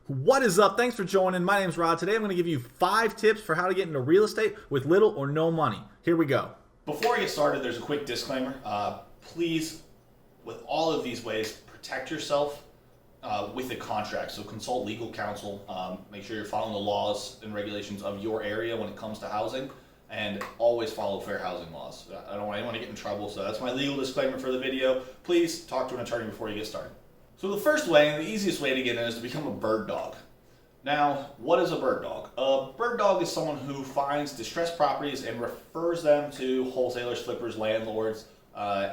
What is up? Thanks for joining. My name's Rod. Today I'm going to give you 5 tips for how to get into real estate with little or no money. Here we go. Before I get started, there's a quick disclaimer. Please, with all of these ways, protect yourself with a contract. So consult legal counsel. Make sure you're following the laws and regulations of your area when it comes to housing, and always follow fair housing laws. I don't want anyone to get in trouble, so that's my legal disclaimer for the video. Please talk to an attorney before you get started. So the first way and the easiest way to get in is to become a bird dog. Now, what is a bird dog? A bird dog is someone who finds distressed properties and refers them to wholesalers, flippers, landlords,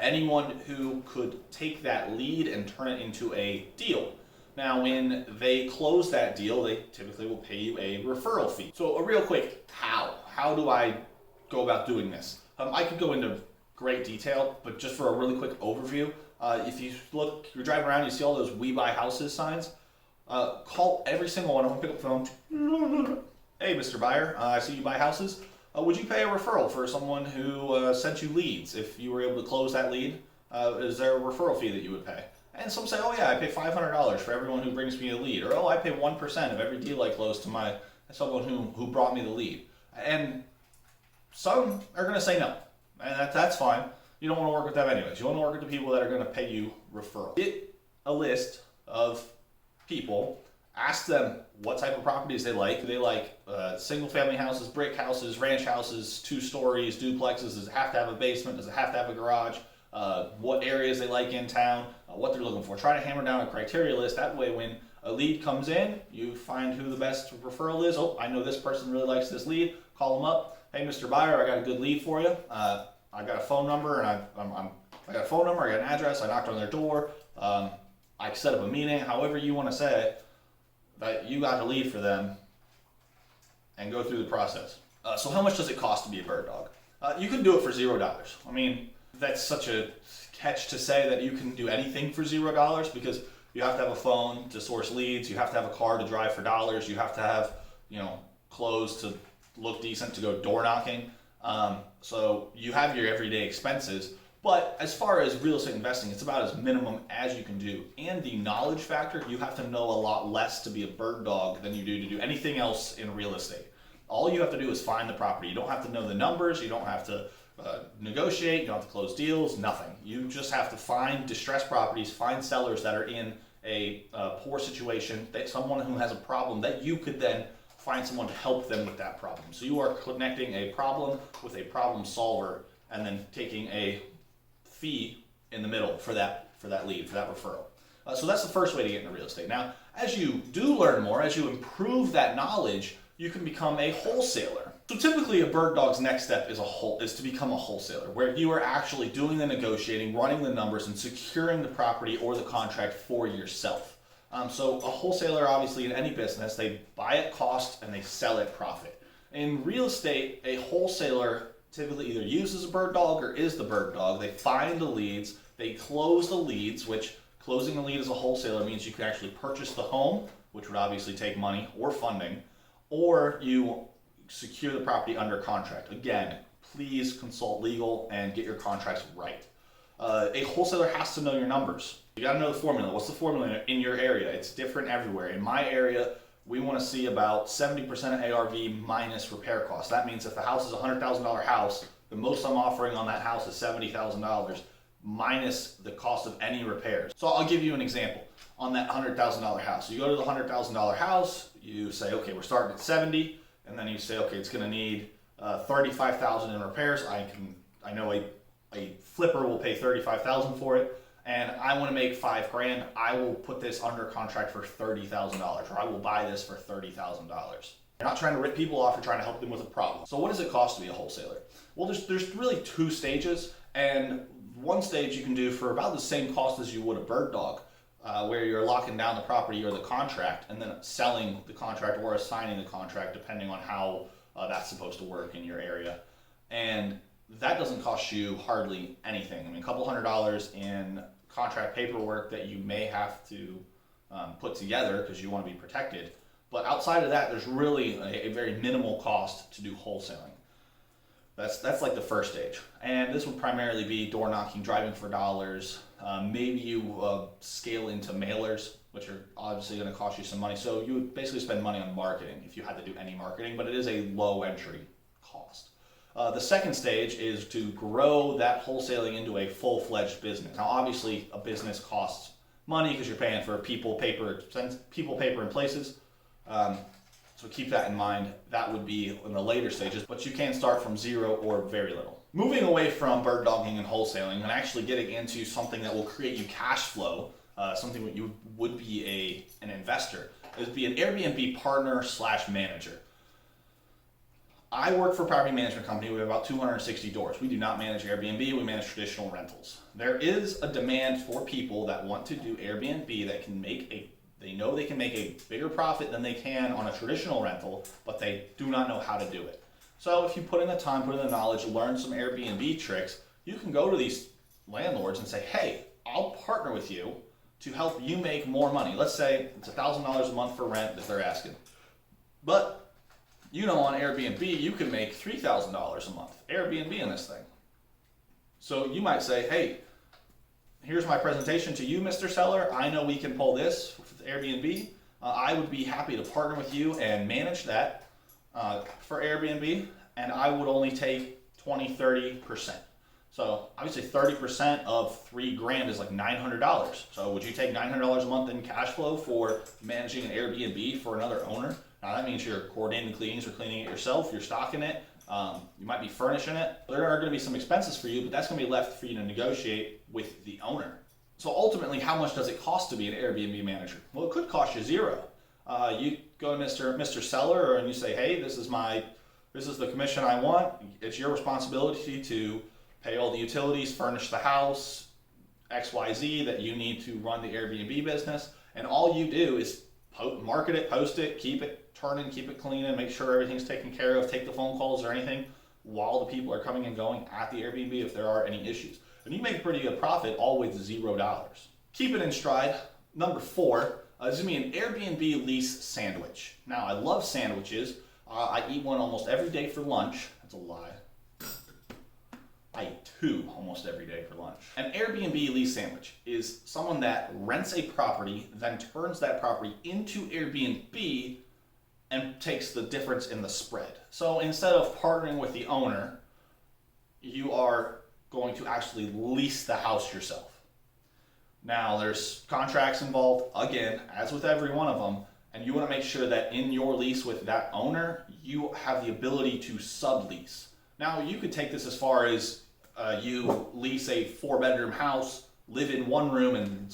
anyone who could take that lead and turn it into a deal. Now, when they close that deal, they typically will pay you a referral fee. So a real quick, how do I go about doing this? I could go into great detail, but just for a really quick overview, if you look, you're driving around, you see all those "We Buy Houses" signs. Call every single one of them, pick up the phone. Hey, Mr. Buyer, I see you buy houses. Would you pay a referral for someone who sent you leads? If you were able to close that lead, is there a referral fee that you would pay? And some say, oh yeah, I pay $500 for everyone who brings me a lead. Or, oh, I pay 1% of every deal I close to someone who brought me the lead. And some are going to say no. And that's fine. You don't want to work with them anyways. You want to work with the people that are going to pay you referral. Get a list of people, ask them what type of properties they like. Do they like single family houses, brick houses, ranch houses, 2 stories, duplexes? Does it have to have a basement? Does it have to have a garage? What areas they like in town, what they're looking for. Try to hammer down a criteria list. That way when a lead comes in, you find who the best referral is. Oh, I know this person really likes this lead. Call them up. Hey, Mr. Buyer, I got a good lead for you. I got a phone number, and I got a phone number, I got an address, I knocked on their door, I set up a meeting, however you want to say it, that you got the lead for them, and go through the process. So how much does it cost to be a bird dog? You can do it for $0. I mean, that's such a catch to say that you can do anything for $0, because you have to have a phone to source leads, you have to have a car to drive for dollars, you have to have, clothes to look decent to go door knocking. So you have your everyday expenses, but as far as real estate investing, it's about as minimum as you can do. And the knowledge factor, you have to know a lot less to be a bird dog than you do to do anything else in real estate. All you have to do is find the property. You don't have to know the numbers, you don't have to negotiate, you don't have to close deals, nothing. You just have to find distressed properties, find sellers that are in a poor situation, someone who has a problem that you could then find someone to help them with that problem. So you are connecting a problem with a problem solver, and then taking a fee in the middle for that lead, for that referral. So that's the first way to get into real estate. Now, as you do learn more, as you improve that knowledge, you can become a wholesaler. So typically a bird dog's next step is to become a wholesaler, where you are actually doing the negotiating, running the numbers, and securing the property or the contract for yourself. So a wholesaler, obviously in any business, they buy at cost and they sell at profit. In real estate, a wholesaler typically either uses a bird dog or is the bird dog. They find the leads, they close the leads, which closing the lead as a wholesaler means you can actually purchase the home, which would obviously take money or funding, or you secure the property under contract. Again, please consult legal and get your contracts right. A wholesaler has to know your numbers. You got to know the formula. What's the formula in your area? It's different everywhere. In my area, we want to see about 70% of ARV minus repair costs. That means if the house is a $100,000 house, the most I'm offering on that house is $70,000 minus the cost of any repairs. So I'll give you an example on that $100,000 house. So you go to the $100,000 house, you say, okay, we're starting at 70, and then you say, okay, it's going to need $35,000 in repairs. I know a flipper will pay $35,000 for it, and I want to make $5,000. I will put this under contract for $30,000, or I will buy this for $30,000. You're not trying to rip people off, you're trying to help them with a problem. So what does it cost to be a wholesaler? Well, there's really 2 stages, and one stage you can do for about the same cost as you would a bird dog, where you're locking down the property or the contract and then selling the contract or assigning the contract, depending on how that's supposed to work in your area. And that doesn't cost you hardly anything. I mean, a couple $100 in contract paperwork that you may have to put together because you want to be protected. But outside of that, there's really a very minimal cost to do wholesaling. That's like the first stage. And this would primarily be door knocking, driving for dollars. Maybe you scale into mailers. which are obviously going to cost you some money. So you would basically spend money on marketing if you had to do any marketing, but it is a low entry cost. The second stage is to grow that wholesaling into a full-fledged business. Now, obviously, a business costs money because you're paying for people, paper, and places. So keep that in mind. That would be in the later stages, but you can start from zero or very little. Moving away from bird dogging and wholesaling and actually getting into something that will create you cash flow, something that you would be an investor, is be an Airbnb partner / manager. I work for a property management company. We have about 260 doors. We do not manage Airbnb, we manage traditional rentals. There is a demand for people that want to do Airbnb that can they know they can make a bigger profit than they can on a traditional rental, but they do not know how to do it. So if you put in the time, put in the knowledge, learn some Airbnb tricks, you can go to these landlords and say, hey, I'll partner with you to help you make more money. Let's say it's $1,000 a month for rent that they're asking. But on Airbnb, you can make $3,000 a month Airbnb in this thing. So you might say, hey, here's my presentation to you, Mr. Seller. I know we can pull this with Airbnb. I would be happy to partner with you and manage that for Airbnb, and I would only take 20-30%. So obviously 30% of $3,000 is like $900. So would you take $900 a month in cash flow for managing an Airbnb for another owner? Now that means you're coordinating cleanings or cleaning it yourself, you're stocking it, you might be furnishing it. There are going to be some expenses for you, but that's going to be left for you to negotiate with the owner. So ultimately, how much does it cost to be an Airbnb manager? Well, it could cost you zero. You go to Mr. Seller and you say, hey, this is the commission I want. It's your responsibility to pay all the utilities, furnish the house, XYZ that you need to run the Airbnb business. And all you do is market it, post it, keep it turning, keep it clean, and make sure everything's taken care of, take the phone calls or anything while the people are coming and going at the Airbnb if there are any issues. And you make a pretty good profit all with $0. Keep it in stride. Number 4 is going to be an Airbnb Lease Sandwich. Now, I love sandwiches. I eat one almost every day for lunch. That's a lie. I eat 2 almost every day for lunch. An Airbnb Lease Sandwich is someone that rents a property, then turns that property into Airbnb and takes the difference in the spread. So instead of partnering with the owner, you are going to actually lease the house yourself. Now there's contracts involved, again, as with every one of them, and you want to make sure that in your lease with that owner, you have the ability to sublease. Now you could take this as far as you lease a 4-bedroom house, live in one room and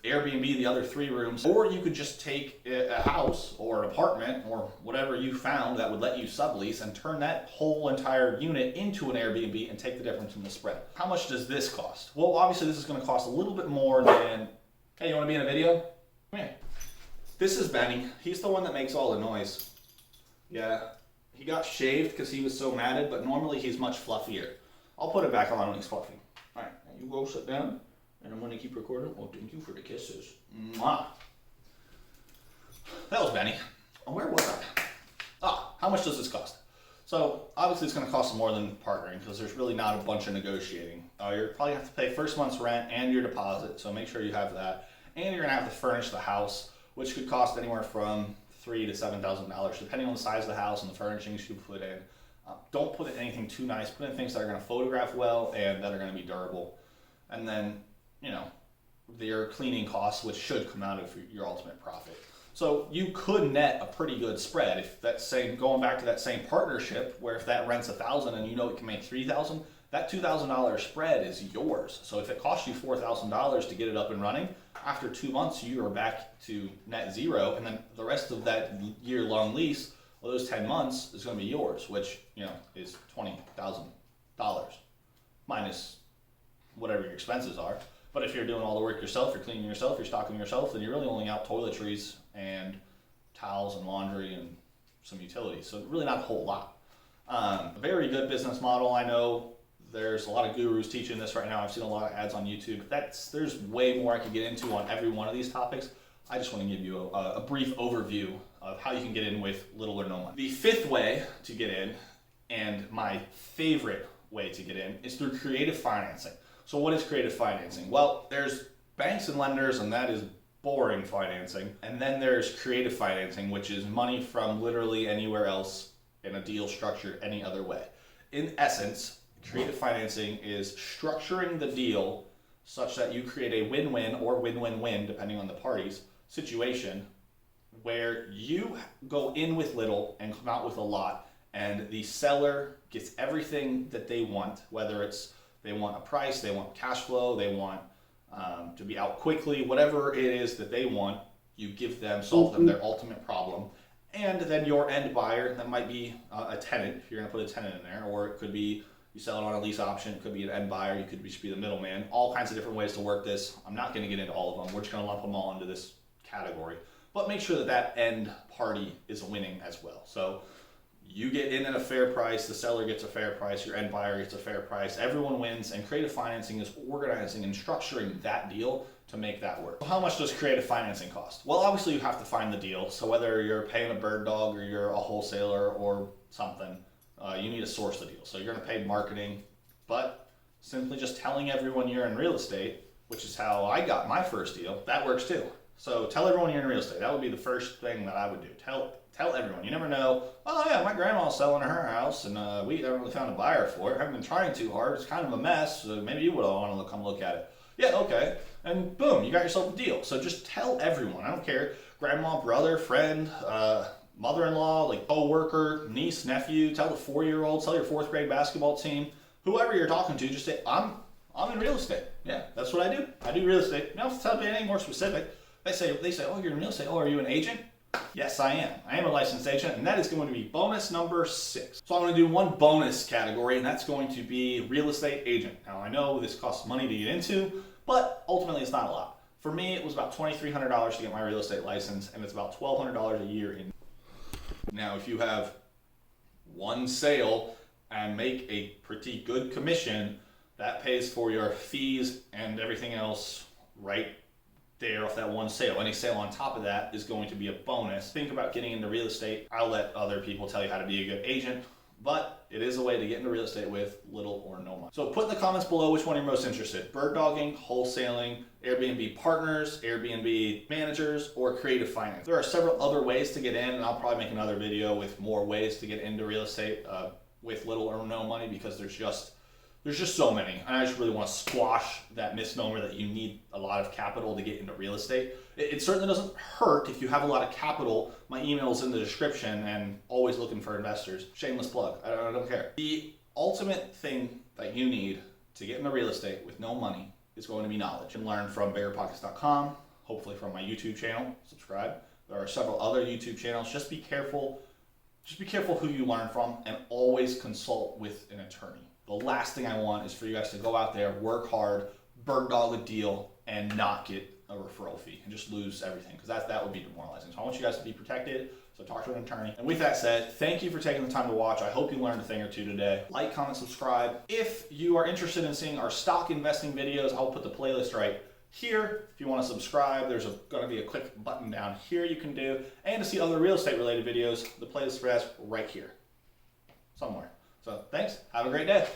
Airbnb the other 3 rooms, or you could just take a house or an apartment or whatever you found that would let you sublease and turn that whole entire unit into an Airbnb and take the difference in the spread. How much does this cost? Well, obviously this is going to cost a little bit more than, hey, you want to be in a video? Come here. This is Benny. He's the one that makes all the noise. Yeah, he got shaved because he was so matted, but normally he's much fluffier. I'll put it back on when he's fluffy. All right, now you go sit down. And I'm going to keep recording. Well, thank you for the kisses. Mwah. That was Benny. Oh, where was I? How much does this cost? So, obviously it's going to cost more than partnering because there's really not a bunch of negotiating. You're probably going to have to pay first month's rent and your deposit, so make sure you have that. And you're going to have to furnish the house, which could cost anywhere from $3,000 to $7,000, depending on the size of the house and the furnishings you put in. Don't put in anything too nice. Put in things that are going to photograph well and that are going to be durable. And then their cleaning costs, which should come out of your ultimate profit. So you could net a pretty good spread. If going back to that same partnership, where if that rents $1,000 and it can make $3,000, that $2,000 spread is yours. So if it costs you $4,000 to get it up and running, after 2 months you are back to net zero, and then the rest of that year-long lease, well, those 10 months is going to be yours, which is $20,000 minus whatever your expenses are. But if you're doing all the work yourself, you're cleaning yourself, you're stocking yourself, then you're really only out toiletries and towels and laundry and some utilities. So really not a whole lot. Very good business model. I know there's a lot of gurus teaching this right now. I've seen a lot of ads on YouTube. There's way more I could get into on every one of these topics. I just want to give you a brief overview of how you can get in with little or no money. The 5th way to get in, and my favorite way to get in, is through creative financing. So what is creative financing? Well, there's banks and lenders, and that is boring financing. And then there's creative financing, which is money from literally anywhere else in a deal structured any other way. In essence, creative financing is structuring the deal such that you create a win-win or win-win-win, depending on the parties, situation where you go in with little and come out with a lot, and the seller gets everything that they want, whether it's they want a price, they want cash flow, they want to be out quickly, whatever it is that they want, you give them, solve them their ultimate problem. And then your end buyer, that might be a tenant, if you're gonna put a tenant in there, or it could be you sell it on a lease option, it could be an end buyer, you could just be the middleman, all kinds of different ways to work this. I'm not gonna get into all of them, we're just gonna lump them all into this category. But make sure that that end party is winning as well. So you get in at a fair price, the seller gets a fair price, your end buyer gets a fair price, everyone wins, and creative financing is organizing and structuring that deal to make that work. So how much does creative financing cost? Well, obviously you have to find the deal. So whether you're paying a bird dog or you're a wholesaler or something, you need to source the deal. So you're gonna pay marketing, but simply just telling everyone you're in real estate, which is how I got my first deal, that works too. So tell everyone you're in real estate. That would be the first thing that I would do. Tell everyone. You never know, oh yeah, my grandma's selling her house and we haven't really found a buyer for it. I haven't been trying too hard. It's kind of a mess. So maybe you would want to come look at it. Yeah, okay. And boom, you got yourself a deal. So just tell everyone. I don't care. Grandma, brother, friend, mother-in-law, like co-worker, niece, nephew, tell the 4-year-old, tell your 4th grade basketball team, whoever you're talking to, just say, I'm in real estate. Yeah, that's what I do. I do real estate. You don't have to tell me anything more specific. They say, oh, you're in real estate. Oh, are you an agent? Yes, I am. I am a licensed agent, and that is going to be bonus number 6. So I'm going to do one bonus category, and that's going to be real estate agent. Now, I know this costs money to get into, but ultimately it's not a lot. For me, it was about $2,300 to get my real estate license, and it's about $1,200 a year in. Now, if you have one sale and make a pretty good commission, that pays for your fees and everything else right there off that one sale. Any sale on top of that is going to be a bonus. Think about getting into real estate. I'll let other people tell you how to be a good agent, but it is a way to get into real estate with little or no money. So put in the comments below which one you're most interested. Bird dogging, wholesaling, Airbnb partners, Airbnb managers, or creative finance. There are several other ways to get in, and I'll probably make another video with more ways to get into real estate with little or no money, because there's just so many. And I just really want to squash that misnomer that you need a lot of capital to get into real estate. It certainly doesn't hurt if you have a lot of capital. My email's in the description, and always looking for investors. Shameless plug, I don't care. The ultimate thing that you need to get into real estate with no money is going to be knowledge. You can learn from biggerpockets.com, hopefully from my YouTube channel, subscribe. There are several other YouTube channels. Just be careful who you learn from, and always consult with an attorney. The last thing I want is for you guys to go out there, work hard, bird dog a deal, and not get a referral fee and just lose everything, because that would be demoralizing. So I want you guys to be protected, so talk to an attorney. And with that said, thank you for taking the time to watch. I hope you learned a thing or two today. Like, comment, subscribe. If you are interested in seeing our stock investing videos, I'll put the playlist right here. If you want to subscribe, there's going to be a quick button down here you can do. And to see other real estate related videos, the playlist is right here somewhere. So thanks. Have a great day.